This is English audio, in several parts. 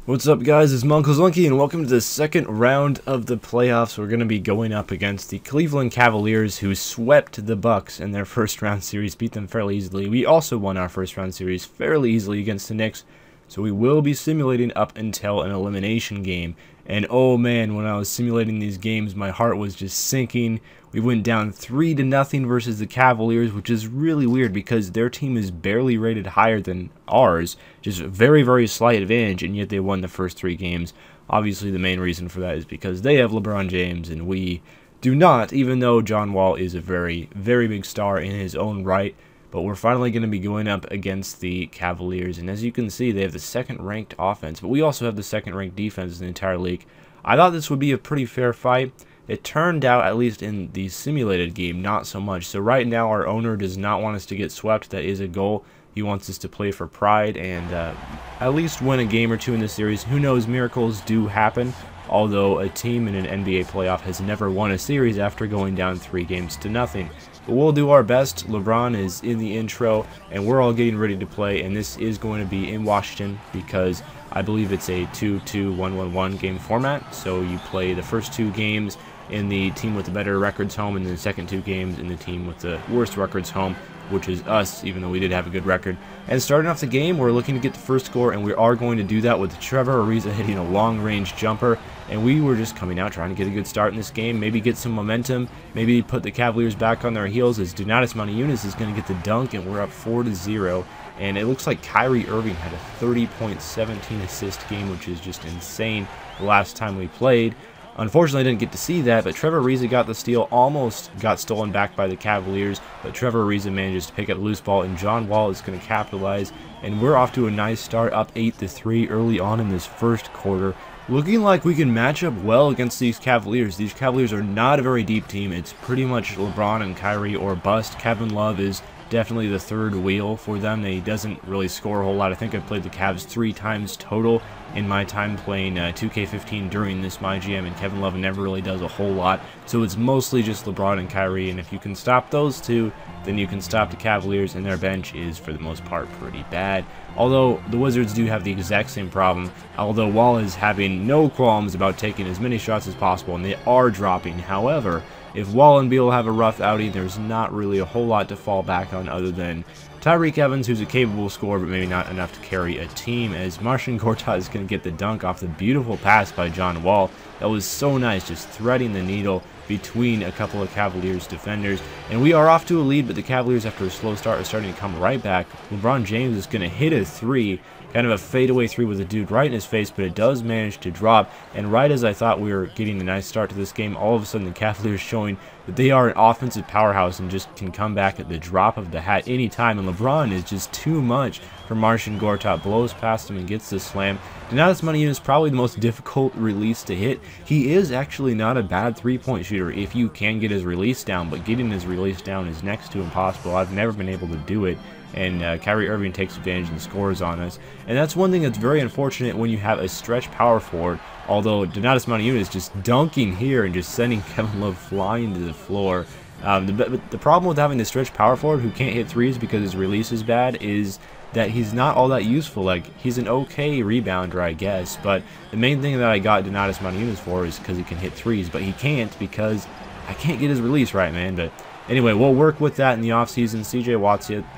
What's up, guys? It's Lunky, and welcome to the second round of the playoffs. We're going to be going up against the Cleveland Cavaliers, who swept the Bucks in their first round series, beat them fairly easily. We also won our first round series fairly easily against the Knicks, so we will be simulating up until an elimination game. And oh man, when I was simulating these games, my heart was just sinking. We went down 3-0 versus the Cavaliers, which is really weird because their team is barely rated higher than ours, just a very, very slight advantage, and yet they won the first 3 games. Obviously, the main reason for that is because they have LeBron James and we do not, even though John Wall is a very, very big star in his own right. But we're finally going to be going up against the Cavaliers, and as you can see, they have the second-ranked offense, but we also have the second-ranked defense in the entire league. I thought this would be a pretty fair fight. It turned out, at least in the simulated game, not so much. So right now, our owner does not want us to get swept. That is a goal. He wants us to play for pride and at least win a game or two in this series. Who knows, miracles do happen, although a team in an NBA playoff has never won a series after going down 3-0. But we'll do our best. LeBron is in the intro, and we're all getting ready to play, and this is going to be in Washington because I believe it's a 2-2-1-1-1 game format. So you play the first 2 games in the team with the better records home, and then the second 2 games in the team with the worst records home, which is us, even though we did have a good record. And starting off the game, we're looking to get the first score, and we are going to do that with Trevor Ariza hitting a long-range jumper. And we were just coming out trying to get a good start in this game, maybe get some momentum, maybe put the Cavaliers back on their heels, as Donatas Moniunas is going to get the dunk, and we're up 4-0. And it looks like Kyrie Irving had a 30.17 assist game, which is just insane the last time we played. Unfortunately, I didn't get to see that, but Trevor Ariza got the steal, almost got stolen back by the Cavaliers, but Trevor Ariza manages to pick up a loose ball, and John Wall is going to capitalize, and we're off to a nice start, up 8-3 early on in this first quarter. Looking like we can match up well against these Cavaliers. These Cavaliers are not a very deep team. It's pretty much LeBron and Kyrie or bust. Kevin Love is definitely the third wheel for them. He doesn't really score a whole lot. I think I've played the Cavs 3 times total in my time playing 2K15 during this MyGm, and Kevin Love never really does a whole lot. So it's mostly just LeBron and Kyrie, and if you can stop those two, then you can stop the Cavaliers, and their bench is, for the most part, pretty bad. Although the Wizards do have the exact same problem, although Wall is having no qualms about taking as many shots as possible, and they are dropping. However, if Wall and Beal have a rough outing, there's not really a whole lot to fall back on other than Tyreke Evans, who's a capable scorer, but maybe not enough to carry a team, as Marcin Gortat is going to get the dunk off the beautiful pass by John Wall. That was so nice, just threading the needle between a couple of Cavaliers defenders. And we are off to a lead, but the Cavaliers, after a slow start, are starting to come right back. LeBron James is going to hit a 3, kind of a fadeaway 3 with a dude right in his face, but it does manage to drop. And right as I thought we were getting a nice start to this game, all of a sudden the Cavaliers showing that they are an offensive powerhouse and just can come back at the drop of the hat anytime. And LeBron is just too much for Marcin Gortat. Blows past him and gets the slam. Donatas Moniunas is probably the most difficult release to hit. He is actually not a bad 3-point shooter if you can get his release down, but getting his release down is next to impossible. I've never been able to do it. And Kyrie Irving takes advantage and scores on us. And that's one thing that's very unfortunate when you have a stretch power forward, although Donatas Moniunas is just dunking here and just sending Kevin Love flying to the floor. The problem with having the stretch power forward who can't hit 3s because his release is bad is that he's not all that useful. Like, he's an okay rebounder, I guess, but the main thing that I got Donatas Moniunas for is because he can hit 3s, but he can't because I can't get his release right, man. But anyway, we'll work with that in the offseason. CJ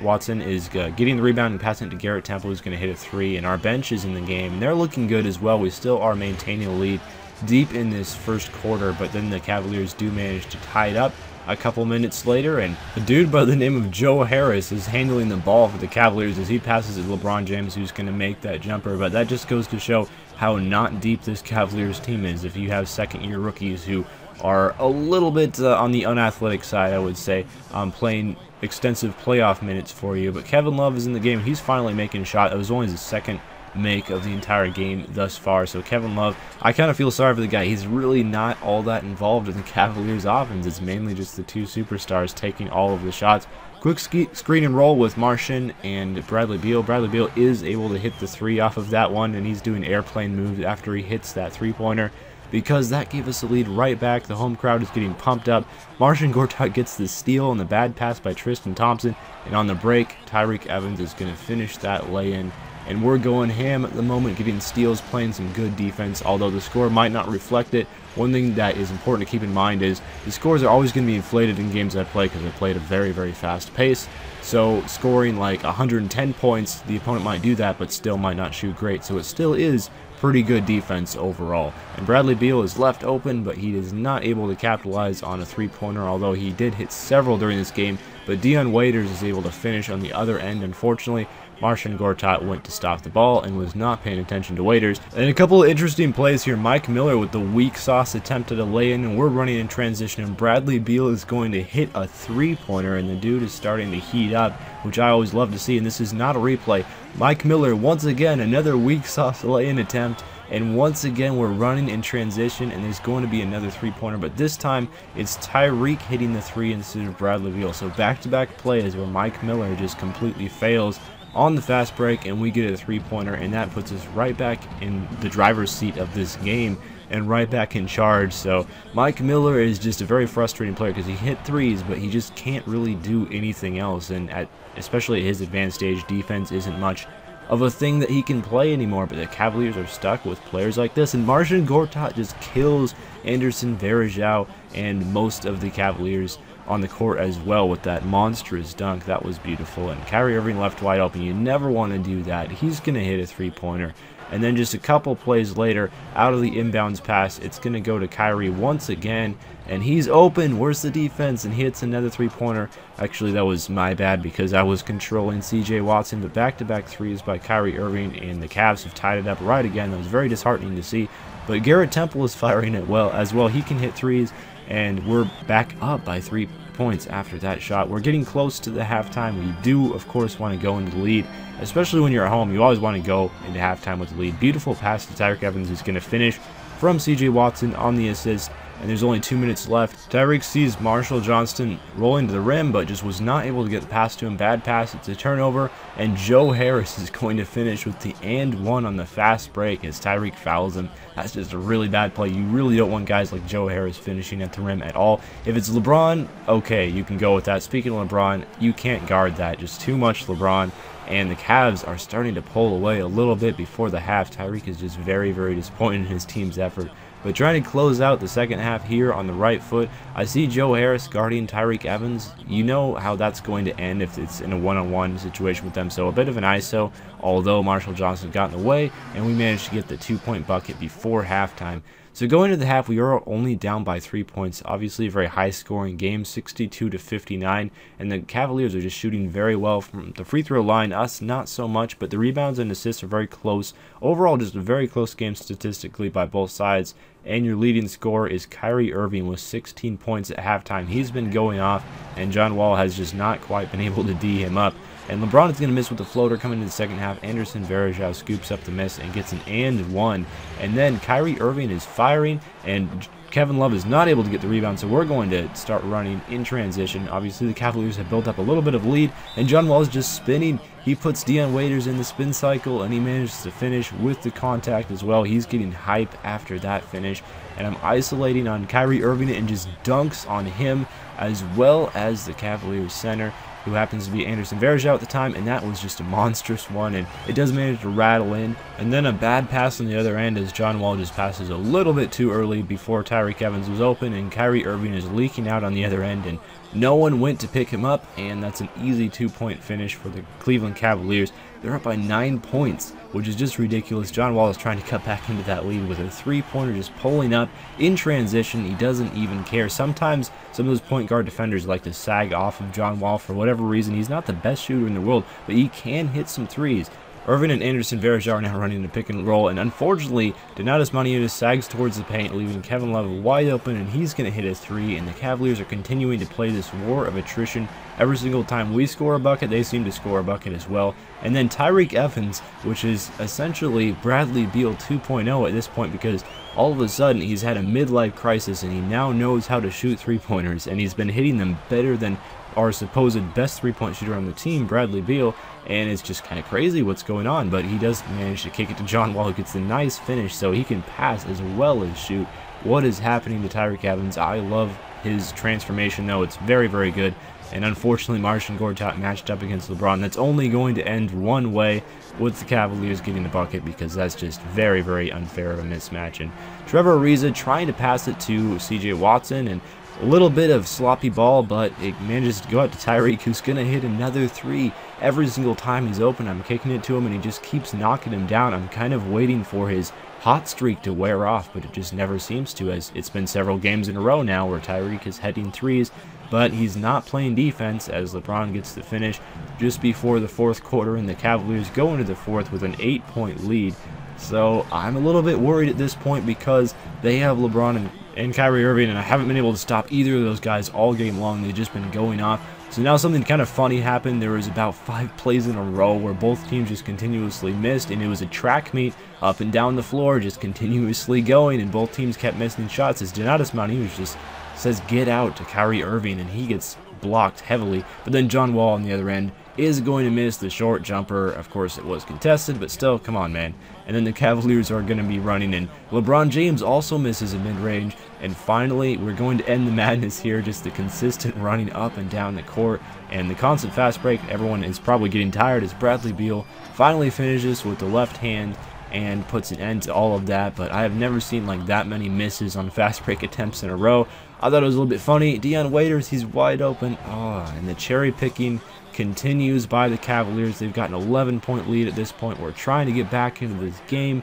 Watson is getting the rebound and passing it to Garrett Temple, who's going to hit a 3, and our bench is in the game, and they're looking good as well. We still are maintaining a lead deep in this first quarter, but then the Cavaliers do manage to tie it up a couple minutes later, and a dude by the name of Joe Harris is handling the ball for the Cavaliers as he passes it to LeBron James, who's going to make that jumper. But that just goes to show how not deep this Cavaliers team is. If you have second-year rookies who are a little bit on the unathletic side, I would say, playing extensive playoff minutes for you. But Kevin Love is in the game. He's finally making a shot. It was only his second make of the entire game thus far. So Kevin Love, I kind of feel sorry for the guy. He's really not all that involved in the Cavaliers offense. It's mainly just the 2 superstars taking all of the shots. Quick screen and roll with Marcin and Bradley Beal. Bradley Beal is able to hit the 3 off of that one, and he's doing airplane moves after he hits that 3-pointer, because that gave us the lead right back. The home crowd is getting pumped up. Marcin Gortat gets the steal on the bad pass by Tristan Thompson, and on the break, Tyreke Evans is going to finish that lay-in and we're going ham at the moment, getting steals, playing some good defense, although the score might not reflect it. One thing that is important to keep in mind is the scores are always going to be inflated in games I play because I play at a very, very fast pace. So scoring like 110 points, the opponent might do that, but still might not shoot great. So it still is pretty good defense overall. And Bradley Beal is left open, but he is not able to capitalize on a three-pointer, although he did hit several during this game. But Dion Waiters is able to finish on the other end, unfortunately. Marcin Gortat went to stop the ball and was not paying attention to Waiters. And a couple of interesting plays here. Mike Miller with the weak sauce attempt at a lay-in, and we're running in transition, and Bradley Beal is going to hit a three-pointer, and the dude is starting to heat up, which I always love to see, and this is not a replay. Mike Miller, once again, another weak sauce lay-in attempt, and once again we're running in transition, and there's going to be another three-pointer, but this time it's Tyreek hitting the three instead of Bradley Beal. So back-to-back plays where Mike Miller just completely fails on the fast break, and we get a three-pointer, and that puts us right back in the driver's seat of this game and right back in charge. So Mike Miller is just a very frustrating player because he hit threes, but he just can't really do anything else, and especially at his advanced stage, defense isn't much of a thing that he can play anymore. But the Cavaliers are stuck with players like this, and Marcin Gortat just kills Anderson Varejao and most of the Cavaliers on the court as well with that monstrous dunk. That was beautiful, and Kyrie Irving left wide open. You never want to do that. He's going to hit a three-pointer, and then just a couple plays later, out of the inbounds pass, it's going to go to Kyrie once again, and he's open. Where's the defense? And he hits another three-pointer. Actually, that was my bad because I was controlling CJ Watson, but back-to-back threes by Kyrie Irving, and the Cavs have tied it up right again. That was very disheartening to see, but Garrett Temple is firing it well as well. He can hit threes, and we're back up by 3 points after that shot. We're getting close to the halftime. We do, of course, want to go into the lead, especially when you're at home. You always want to go into halftime with the lead. Beautiful pass to Tyreek Evans, who's going to finish from CJ Watson on the assist, and there's only 2 minutes left. Tyreek sees Marshall Johnston rolling to the rim, but just was not able to get the pass to him. Bad pass, it's a turnover, and Joe Harris is going to finish with the and one on the fast break as Tyreek fouls him. That's just a really bad play. You really don't want guys like Joe Harris finishing at the rim at all. If it's LeBron, okay, you can go with that. Speaking of LeBron, you can't guard that. Just too much LeBron. And the Cavs are starting to pull away a little bit before the half. Tyreek is just very, very disappointed in his team's effort. But trying to close out the second half here on the right foot, I see Joe Harris guarding Tyreek Evans. You know how that's going to end if it's in a one-on-one situation with them. So a bit of an ISO, although Marshall Johnson got in the way, and we managed to get the 2-point bucket before halftime. So going into the half, we are only down by 3 points. Obviously a very high-scoring game, 62-59, and the Cavaliers are just shooting very well from the free throw line. Us, not so much, but the rebounds and assists are very close. Overall, just a very close game statistically by both sides. And your leading scorer is Kyrie Irving with 16 points at halftime. He's been going off, and John Wall has just not quite been able to D him up. And LeBron is going to miss with the floater coming into the second half. Anderson Varejao scoops up the miss and gets an and one. And then Kyrie Irving is firing, and Kevin Love is not able to get the rebound, so we're going to start running in transition. Obviously, the Cavaliers have built up a little bit of lead, and John Wall is just spinning. He puts Dion Waiters in the spin cycle, and he manages to finish with the contact as well. He's getting hype after that finish, and I'm isolating on Kyrie Irving and just dunks on him as well as the Cavaliers center, who happens to be Anderson Varejao at the time, and that was just a monstrous one, and it does manage to rattle in. And then a bad pass on the other end as John Wall just passes a little bit too early before Tyreek Evans was open, and Kyrie Irving is leaking out on the other end, and no one went to pick him up, and that's an easy 2-point finish for the Cleveland Cavaliers. They're up by 9 points, which is just ridiculous. John Wall is trying to cut back into that lead with a three-pointer just pulling up in transition. He doesn't even care. Sometimes some of those point guard defenders like to sag off of John Wall for whatever reason. He's not the best shooter in the world, but he can hit some threes. Irvin and Anderson Varejao are now running the pick and roll, and unfortunately, Donatas Maniutis sags towards the paint, leaving Kevin Love wide open, and he's going to hit a three, and the Cavaliers are continuing to play this war of attrition. Every single time we score a bucket, they seem to score a bucket as well. And then Tyreek Evans, which is essentially Bradley Beal 2.0 at this point, because all of a sudden he's had a midlife crisis, and he now knows how to shoot three-pointers, and he's been hitting them better than our supposed best three-point shooter on the team, Bradley Beal, and it's just kind of crazy what's going on. But he does manage to kick it to John Wall, who gets the nice finish, so he can pass as well as shoot. What is happening to Tyreek Evans? I love his transformation, though. It's very, very good. And unfortunately, Marcin Gortat matched up against LeBron. That's only going to end one way, with the Cavaliers getting the bucket, because that's just very, very unfair of a mismatch. And Trevor Ariza trying to pass it to CJ Watson, and a little bit of sloppy ball, but it manages to go out to Tyreek, who's going to hit another three every single time he's open. I'm kicking it to him, and he just keeps knocking him down. I'm kind of waiting for his hot streak to wear off, but it just never seems to, as it's been several games in a row now where Tyreek is hitting threes, but he's not playing defense, as LeBron gets the finish just before the fourth quarter, and the Cavaliers go into the fourth with an 8-point lead. So I'm a little bit worried at this point, because they have LeBron and Kyrie Irving, and I haven't been able to stop either of those guys all game long. They've just been going off. So now something kind of funny happened. There was about 5 plays in a row where both teams just continuously missed, and it was a track meet up and down the floor, just continuously going, and both teams kept missing shots, as Donatas Moniz just says get out to Kyrie Irving, and he gets blocked heavily. But then John Wall on the other end is going to miss the short jumper. Of course, it was contested, but still, come on, man. And then the Cavaliers are going to be running, and LeBron James also misses a mid-range. And finally, we're going to end the madness here, just the consistent running up and down the court and the constant fast break. Everyone is probably getting tired, as Bradley Beal finally finishes with the left hand and puts an end to all of that. But I have never seen like that many misses on fast break attempts in a row. I thought it was a little bit funny. Dion Waiters, he's wide open. And the cherry picking continues by the Cavaliers. They've got an 11-point lead at this point. We're trying to get back into this game,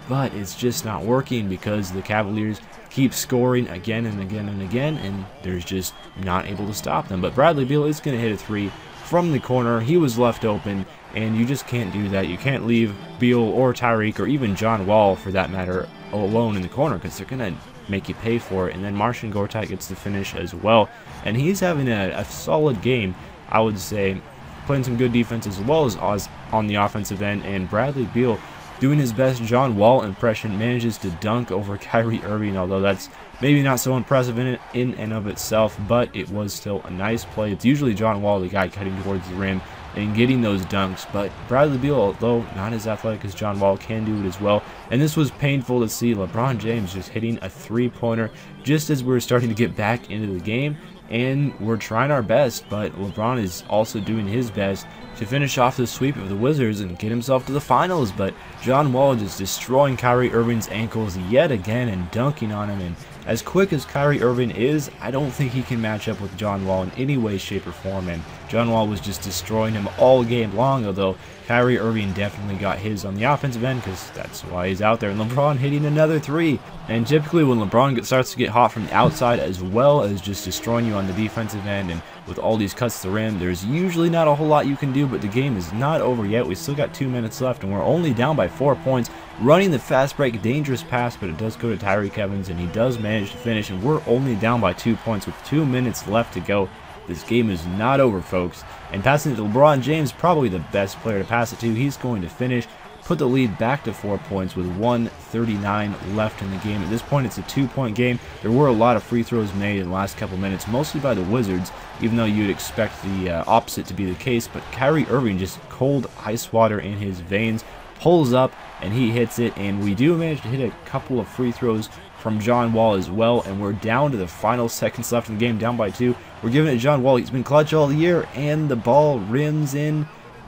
but it's just not working, because the Cavaliers keep scoring again and again and again, and there's just not able to stop them. But Bradley Beal is going to hit a three from the corner. He was left open, and you just can't do that. You can't leave Beal or Tyreek, or even John Wall for that matter, alone in the corner, because they're going to make you pay for it. And then Marcin Gortat gets the finish as well, and he's having a solid game, I would say, playing some good defense as well as on the offensive end. And Bradley Beal, doing his best John Wall impression, manages to dunk over Kyrie Irving, although that's maybe not so impressive in and of itself, but it was still a nice play. It's usually John Wall, the guy cutting towards the rim and getting those dunks, but Bradley Beal, although not as athletic as John Wall, can do it as well. And this was painful to see. LeBron James just hitting a three-pointer just as we were starting to get back into the game, and we're trying our best, but LeBron is also doing his best to finish off the sweep of the Wizards and get himself to the finals. But John Wall just destroying Kyrie Irving's ankles yet again and dunking on him. And as quick as Kyrie Irving is, I don't think he can match up with John Wall in any way, shape, or form. And John Wall was just destroying him all game long, although Kyrie Irving definitely got his on the offensive end, because that's why he's out there. And LeBron hitting another three. And typically when LeBron starts to get hot from the outside, as well as just destroying you on the defensive end and with all these cuts to the rim, there's usually not a whole lot you can do. But the game is not over yet. We still got 2 minutes left, and we're only down by 4 points. Running the fast break, dangerous pass, but it does go to Tyreek Evans, and he does manage to finish, and we're only down by 2 points with 2 minutes left to go. This game is not over, folks. And passing it to LeBron James, probably the best player to pass it to. He's going to finish, put the lead back to 4 points with 1:39 left in the game. At this point, it's a 2-point game. There were a lot of free throws made in the last couple minutes, mostly by the Wizards, even though you'd expect the opposite to be the case. But Kyrie Irving, just cold ice water in his veins, pulls up and he hits it, and we do manage to hit a couple of free throws from John Wall as well, and we're down to the final seconds left in the game, down by 2. We're giving it to John Wall. He's been clutch all year, and the ball rims in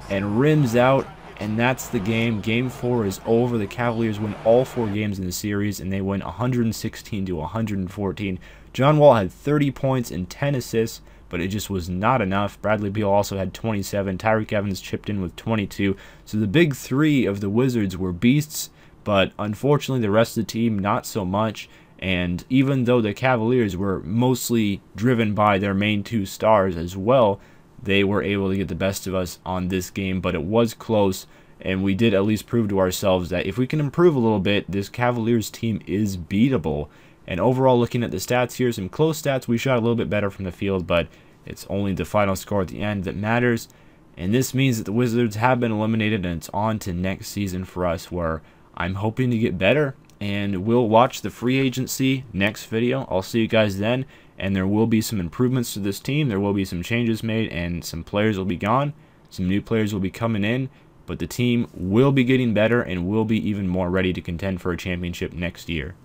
and rims out, and that's the game. Game 4 is over. The Cavaliers win all 4 games in the series, and they win 116 to 114. John Wall had 30 points and 10 assists, but it just was not enough. Bradley Beal also had 27. Tyreek Evans chipped in with 22. So the big 3 of the Wizards were beasts, but unfortunately the rest of the team not so much. And even though the Cavaliers were mostly driven by their main 2 stars as well, they were able to get the best of us on this game. But it was close, and we did at least prove to ourselves that if we can improve a little bit, this Cavaliers team is beatable. And overall, looking at the stats here, some close stats. We shot a little bit better from the field, but it's only the final score at the end that matters. And this means that the Wizards have been eliminated, and it's on to next season for us, where I'm hoping to get better. And we'll watch the free agency next video. I'll see you guys then, and there will be some improvements to this team. There will be some changes made, and some players will be gone. Some new players will be coming in, but the team will be getting better and will be even more ready to contend for a championship next year.